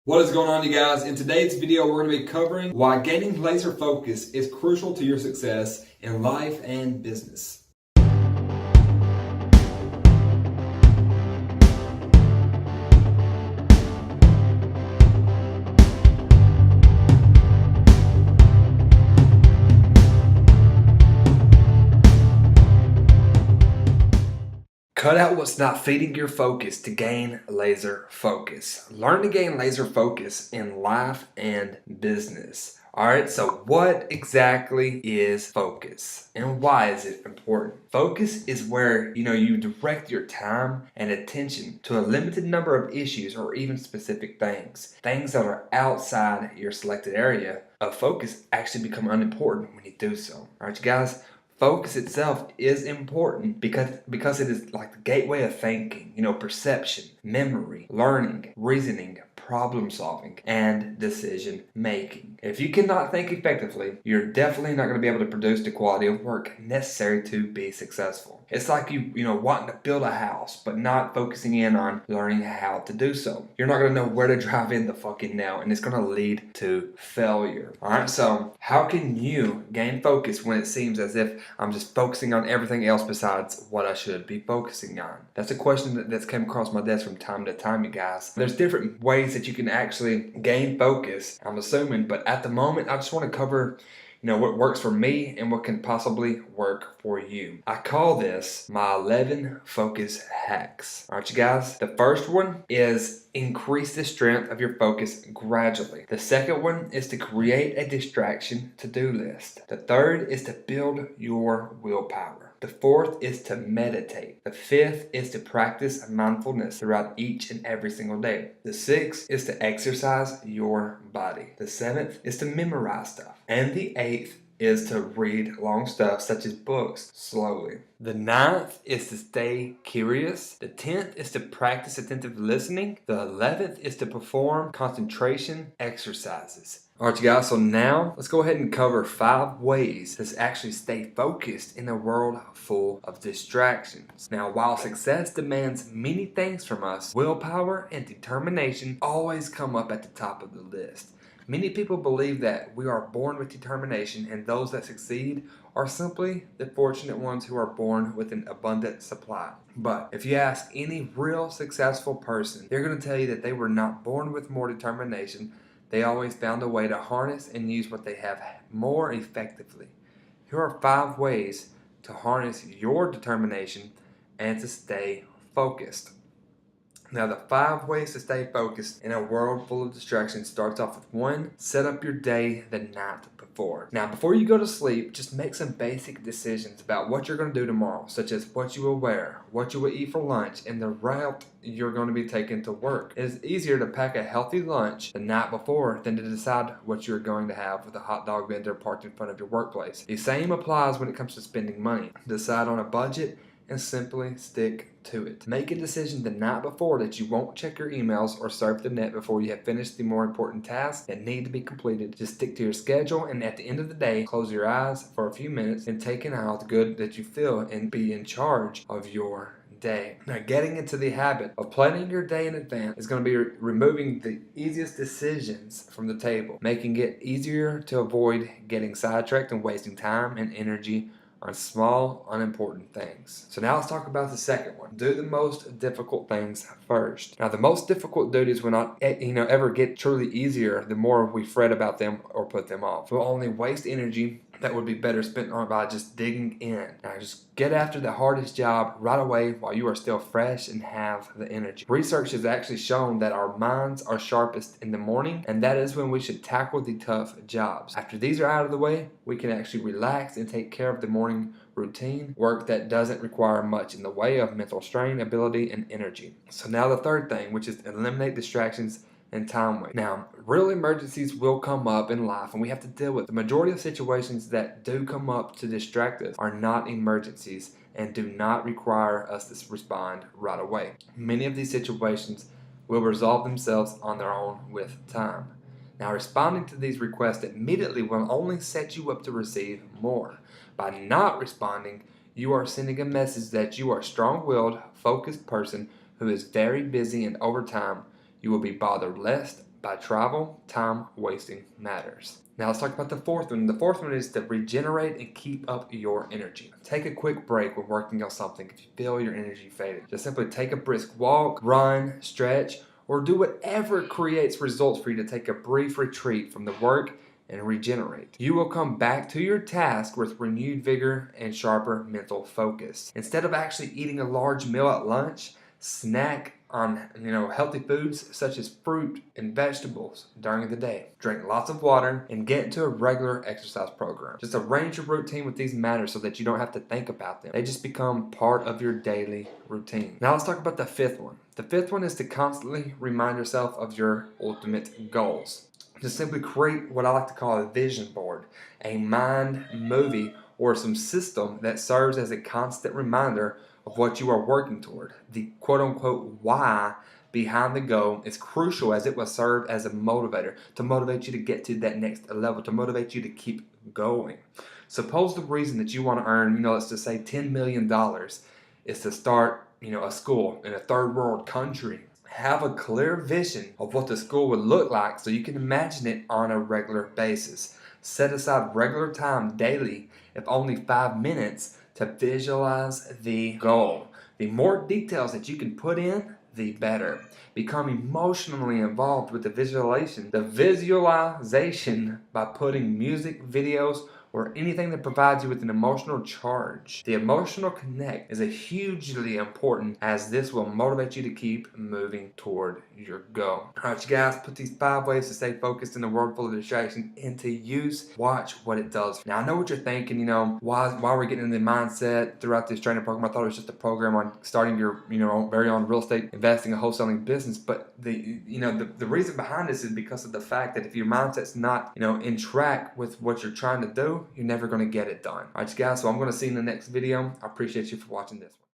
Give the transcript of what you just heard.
What is going on, you guys? In today's video, we're going to be covering why gaining laser focus is crucial to your success in life and business. Cut out what's not feeding your focus to gain laser focus. Learn to gain laser focus in life and business. Alright, so what exactly is focus and why is it important? Focus is where you direct your time and attention to a limited number of issues or even specific things. Things that are outside your selected area of focus actually become unimportant when you do so. Alright, you guys? Focus itself is important because it is like the gateway of thinking, perception, memory, learning, reasoning, problem solving, and decision making. If you cannot think effectively, you're definitely not going to be able to produce the quality of work necessary to be successful. It's like you wanting to build a house, but not focusing in on learning how to do so. You're not going to know where to drive in the fucking nail, and it's going to lead to failure. Alright, so how can you gain focus when it seems as if I'm just focusing on everything else besides what I should be focusing on? That's a question that's come across my desk from time to time, you guys. There's different ways that you can actually gain focus, I'm assuming, but at the moment, I just want to cover what works for me and what can possibly work for you. I call this my 11 focus hacks. Alright, you guys? The first one is increase the strength of your focus gradually. The second one is to create a distraction to-do list. The third is to build your willpower. The fourth is to meditate. The fifth is to practice mindfulness throughout each and every single day. The sixth is to exercise your body. The seventh is to memorize stuff. And the eighth is to read long stuff such as books slowly. The ninth is to stay curious. The 10th is to practice attentive listening. The 11th is to perform concentration exercises. Alright, you guys, so now let's go ahead and cover 5 ways to actually stay focused in a world full of distractions. Now, while success demands many things from us, willpower and determination always come up at the top of the list. Many people believe that we are born with determination, and those that succeed are simply the fortunate ones who are born with an abundant supply. But if you ask any real successful person, they're going to tell you that they were not born with more determination. They always found a way to harness and use what they have more effectively. Here are 5 ways to harness your determination and to stay focused. Now, the 5 ways to stay focused in a world full of distractions starts off with 1, set up your day the night before. Now, before you go to sleep, just make some basic decisions about what you're going to do tomorrow, such as what you will wear, what you will eat for lunch, and the route you're going to be taking to work. It is easier to pack a healthy lunch the night before than to decide what you're going to have with a hot dog vendor parked in front of your workplace. The same applies when it comes to spending money. Decide on a budget and simply stick to it. Make a decision the night before that you won't check your emails or surf the net before you have finished the more important tasks that need to be completed. Just stick to your schedule, and at the end of the day, close your eyes for a few minutes and take in how good that you feel and be in charge of your day. Now, getting into the habit of planning your day in advance is going to be removing the easiest decisions from the table, making it easier to avoid getting sidetracked and wasting time and energy on small, unimportant things. So now let's talk about the second one. Do the most difficult things first. Now, the most difficult duties will not ever get truly easier the more we fret about them or put them off. We'll only waste energy that would be better spent on by just digging in. Now, just get after the hardest job right away while you are still fresh and have the energy. Research has actually shown that our minds are sharpest in the morning, and that is when we should tackle the tough jobs. After these are out of the way, we can actually relax and take care of the morning routine work that doesn't require much in the way of mental strain, ability, and energy. So now the third thing, which is eliminate distractions and time waste. Now, real emergencies will come up in life and we have to deal with. The majority of situations that do come up to distract us are not emergencies and do not require us to respond right away. Many of these situations will resolve themselves on their own with time. Now, responding to these requests immediately will only set you up to receive more. By not responding, you are sending a message that you are a strong-willed, focused person who is very busy, and over time, you will be bothered less by travel, time wasting matters. Now let's talk about the fourth one. The fourth one is to regenerate and keep up your energy. Take a quick break when working on something if you feel your energy fading. Just simply take a brisk walk, run, stretch, or do whatever creates results for you to take a brief retreat from the work and regenerate. You will come back to your task with renewed vigor and sharper mental focus. Instead of actually eating a large meal at lunch, snack on healthy foods such as fruit and vegetables during the day. Drink lots of water and get into a regular exercise program. Just arrange your routine with these matters so that you don't have to think about them. They just become part of your daily routine. Now let's talk about the fifth one. The fifth one is to constantly remind yourself of your ultimate goals. Just simply create what I like to call a vision board, a mind movie, or some system that serves as a constant reminder of what you are working toward. The quote-unquote why behind the goal is crucial, as it will serve as a motivator to motivate you to get to that next level, to motivate you to keep going. Suppose the reason that you want to earn, let's just say $10 million is to start, a school in a third world country. Have a clear vision of what the school would look like so you can imagine it on a regular basis. Set aside regular time daily, if only 5 minutes, to visualize the goal. The more details that you can put in, the better. Become emotionally involved with the visualization by putting music, videos, or anything that provides you with an emotional charge. The emotional connect is a hugely important, as this will motivate you to keep moving toward your goal. Alright, you guys, put these 5 ways to stay focused in a world full of distraction into use. Watch what it does. Now I know what you're thinking, why we're getting in the mindset throughout this training program. I thought it was just a program on starting your, very own real estate investing and wholesaling business. But the reason behind this is because of the fact that if your mindset's not, in track with what you're trying to do, you're never going to get it done. Alright, guys, so I'm going to see you in the next video. I appreciate you for watching this one.